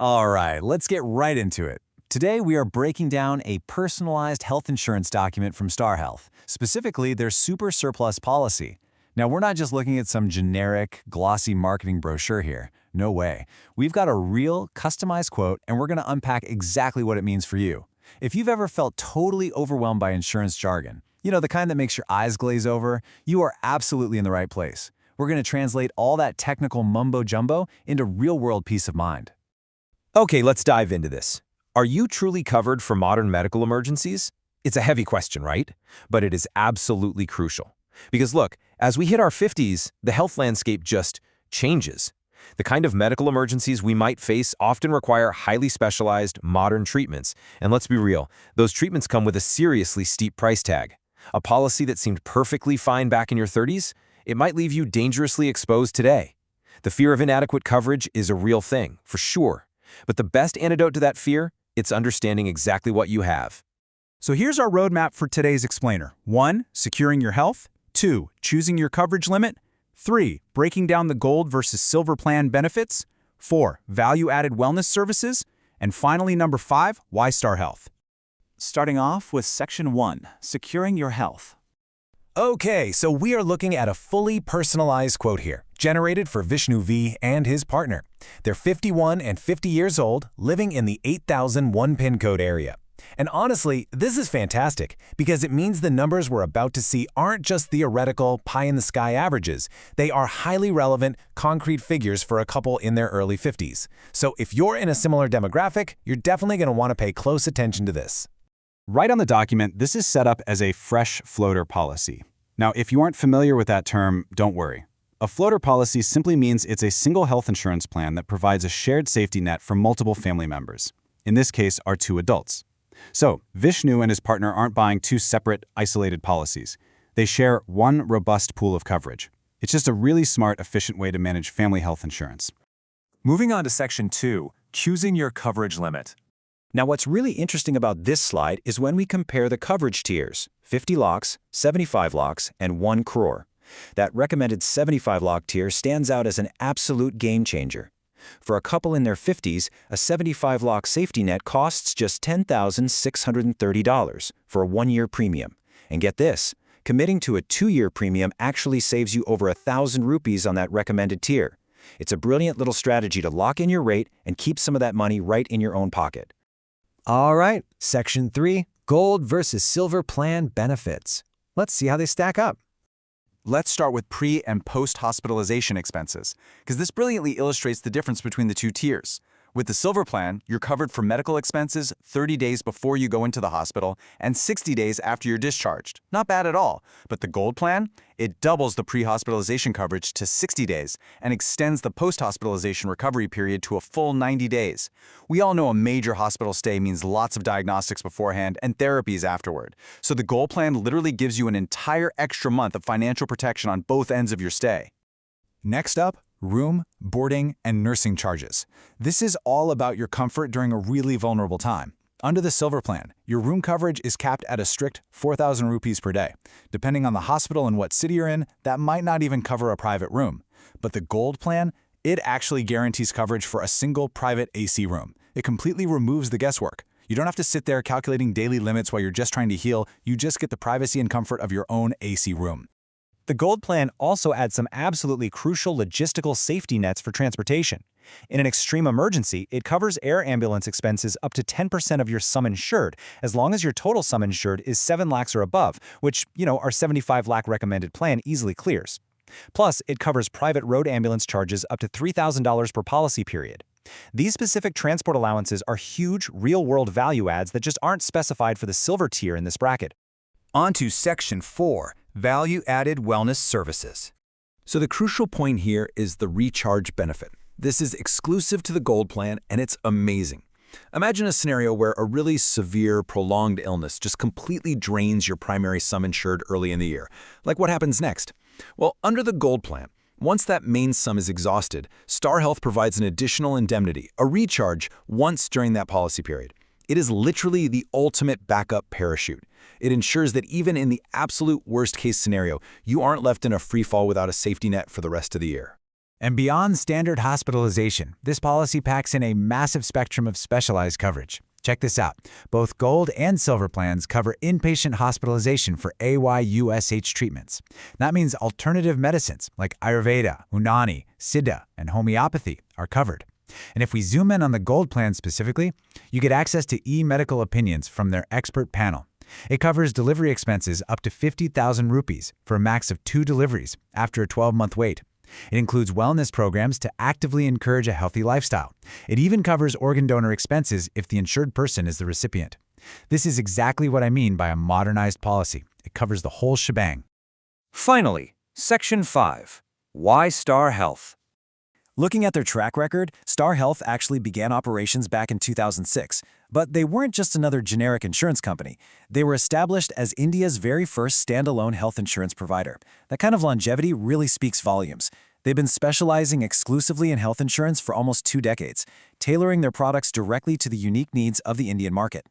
All right, let's get right into it. Today, we are breaking down a personalized health insurance document from Star Health, specifically their Super Surplus policy. Now, we're not just looking at some generic, glossy marketing brochure here. No way. We've got a real, customized quote, and we're going to unpack exactly what it means for you. If you've ever felt totally overwhelmed by insurance jargon, the kind that makes your eyes glaze over, you are absolutely in the right place. We're going to translate all that technical mumbo-jumbo into real-world peace of mind. Okay, let's dive into this. Are you truly covered for modern medical emergencies? It's a heavy question, right? But it is absolutely crucial. Because look, as we hit our 50s, the health landscape just changes. The kind of medical emergencies we might face often require highly specialized, modern treatments. And let's be real, those treatments come with a seriously steep price tag. A policy that seemed perfectly fine back in your 30s, it might leave you dangerously exposed today. The fear of inadequate coverage is a real thing, for sure. But the best antidote to that fear, it's understanding exactly what you have. So here's our roadmap for today's explainer. 1. Securing your health. 2. Choosing your coverage limit. 3. Breaking down the gold versus silver plan benefits. 4. Value-added wellness services. And finally, number 5, why Star Health. Starting off with Section 1, Securing Your Health. Okay, so we are looking at a fully personalized quote here, generated for Vishnu V and his partner. They're 51 and 50 years old, living in the 8001 PIN code area. And honestly, this is fantastic because it means the numbers we're about to see aren't just theoretical, pie-in-the-sky averages. They are highly relevant, concrete figures for a couple in their early 50s. So if you're in a similar demographic, you're definitely going to want to pay close attention to this. Right on the document, this is set up as a fresh floater policy. Now, if you aren't familiar with that term, don't worry. A floater policy simply means it's a single health insurance plan that provides a shared safety net for multiple family members. In this case, our 2 adults. So, Vishnu and his partner aren't buying 2 separate, isolated policies. They share one robust pool of coverage. It's just a really smart, efficient way to manage family health insurance. Moving on to Section 2, Choosing Your Coverage Limit. Now, what's really interesting about this slide is when we compare the coverage tiers, 50 lakhs, 75 lakhs, and 1 crore. That recommended 75 lakh tier stands out as an absolute game changer. For a couple in their 50s, a 75 lakh safety net costs just $10,630 for a 1-year premium. And get this, committing to a 2-year premium actually saves you over 1,000 rupees on that recommended tier. It's a brilliant little strategy to lock in your rate and keep some of that money right in your own pocket. All right, Section 3, Gold versus Silver Plan Benefits. Let's see how they stack up. Let's start with pre- and post-hospitalization expenses, because this brilliantly illustrates the difference between the 2 tiers. With the Silver Plan, you're covered for medical expenses 30 days before you go into the hospital and 60 days after you're discharged. Not bad at all. But the Gold Plan, it doubles the pre-hospitalization coverage to 60 days and extends the post-hospitalization recovery period to a full 90 days. We all know a major hospital stay means lots of diagnostics beforehand and therapies afterward. So the Gold Plan literally gives you an entire extra month of financial protection on both ends of your stay. Next up, room, boarding, and nursing charges. This is all about your comfort during a really vulnerable time. Under the Silver Plan, your room coverage is capped at a strict 4,000 rupees per day. Depending on the hospital and what city you're in, that might not even cover a private room. But the Gold Plan, it actually guarantees coverage for a single private AC room. It completely removes the guesswork. You don't have to sit there calculating daily limits while you're just trying to heal. You just get the privacy and comfort of your own AC room. The Gold Plan also adds some absolutely crucial logistical safety nets for transportation. In an extreme emergency, it covers air ambulance expenses up to 10% of your Sum Insured, as long as your total Sum Insured is 7 lakhs or above, which, our 75 lakh recommended plan easily clears. Plus, it covers private road ambulance charges up to $3,000 per policy period. These specific transport allowances are huge, real-world value adds that just aren't specified for the silver tier in this bracket. On to Section 4, Value-Added Wellness Services. So the crucial point here is the recharge benefit. This is exclusive to the Gold Plan, and it's amazing. Imagine a scenario where a really severe, prolonged illness just completely drains your primary Sum Insured early in the year. Like what happens next? Well, under the Gold Plan, once that main sum is exhausted, Star Health provides an additional indemnity, a recharge, once during that policy period. It is literally the ultimate backup parachute. It ensures that even in the absolute worst-case scenario, you aren't left in a free fall without a safety net for the rest of the year. And beyond standard hospitalization, this policy packs in a massive spectrum of specialized coverage. Check this out. Both Gold and Silver plans cover inpatient hospitalization for AYUSH treatments. That means alternative medicines like Ayurveda, Unani, Siddha, and homeopathy are covered. And if we zoom in on the Gold plan specifically, you get access to e-medical opinions from their expert panel. It covers delivery expenses up to 50,000 rupees for a max of 2 deliveries after a 12-month wait. It includes wellness programs to actively encourage a healthy lifestyle. It even covers organ donor expenses if the insured person is the recipient. This is exactly what I mean by a modernized policy. It covers the whole shebang. Finally, Section 5. Why Star Health? Looking at their track record, Star Health actually began operations back in 2006. But they weren't just another generic insurance company. They were established as India's very first standalone health insurance provider. That kind of longevity really speaks volumes. They've been specializing exclusively in health insurance for almost 2 decades, tailoring their products directly to the unique needs of the Indian market.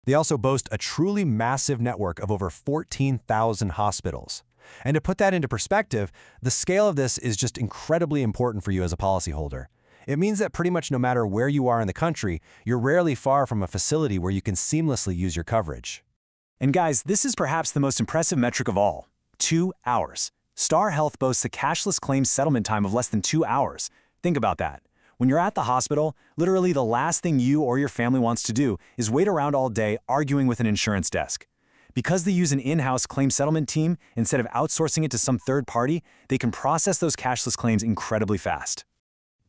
They also boast a truly massive network of over 14,000 hospitals. And to put that into perspective, the scale of this is just incredibly important for you as a policyholder. It means that pretty much no matter where you are in the country, you're rarely far from a facility where you can seamlessly use your coverage. And guys, this is perhaps the most impressive metric of all: 2 hours. Star Health boasts a cashless claims settlement time of less than 2 hours. Think about that. When you're at the hospital, literally the last thing you or your family wants to do is wait around all day arguing with an insurance desk. Because they use an in-house claim settlement team, instead of outsourcing it to some third party, they can process those cashless claims incredibly fast.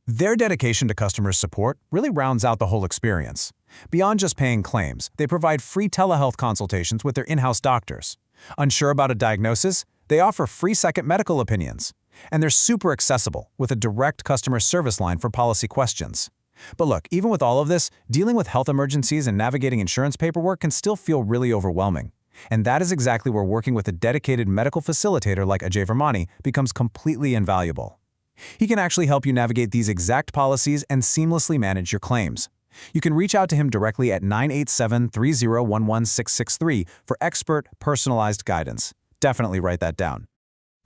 Their dedication to customer support really rounds out the whole experience. Beyond just paying claims, they provide free telehealth consultations with their in-house doctors. Unsure about a diagnosis? They offer free second medical opinions. And they're super accessible, with a direct customer service line for policy questions. But look, even with all of this, dealing with health emergencies and navigating insurance paperwork can still feel really overwhelming. And that is exactly where working with a dedicated medical facilitator like Ajay Virmani becomes completely invaluable. He can actually help you navigate these exact policies and seamlessly manage your claims. You can reach out to him directly at 987-3011663 for expert, personalized guidance. Definitely write that down.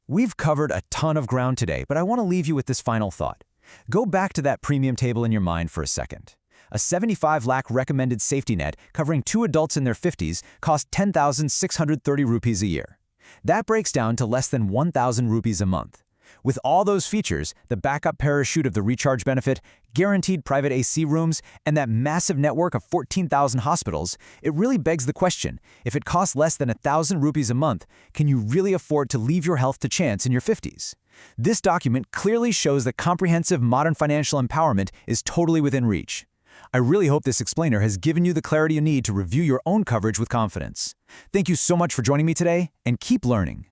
We've covered a ton of ground today, but I want to leave you with this final thought. Go back to that premium table in your mind for a second. A 75 lakh recommended safety net covering 2 adults in their 50s costs 10,630 rupees a year. That breaks down to less than 1,000 rupees a month. With all those features, the backup parachute of the recharge benefit, guaranteed private AC rooms, and that massive network of 14,000 hospitals, it really begs the question, if it costs less than 1,000 rupees a month, can you really afford to leave your health to chance in your 50s? This document clearly shows that comprehensive modern financial empowerment is totally within reach. I really hope this explainer has given you the clarity you need to review your own coverage with confidence. Thank you so much for joining me today, and keep learning.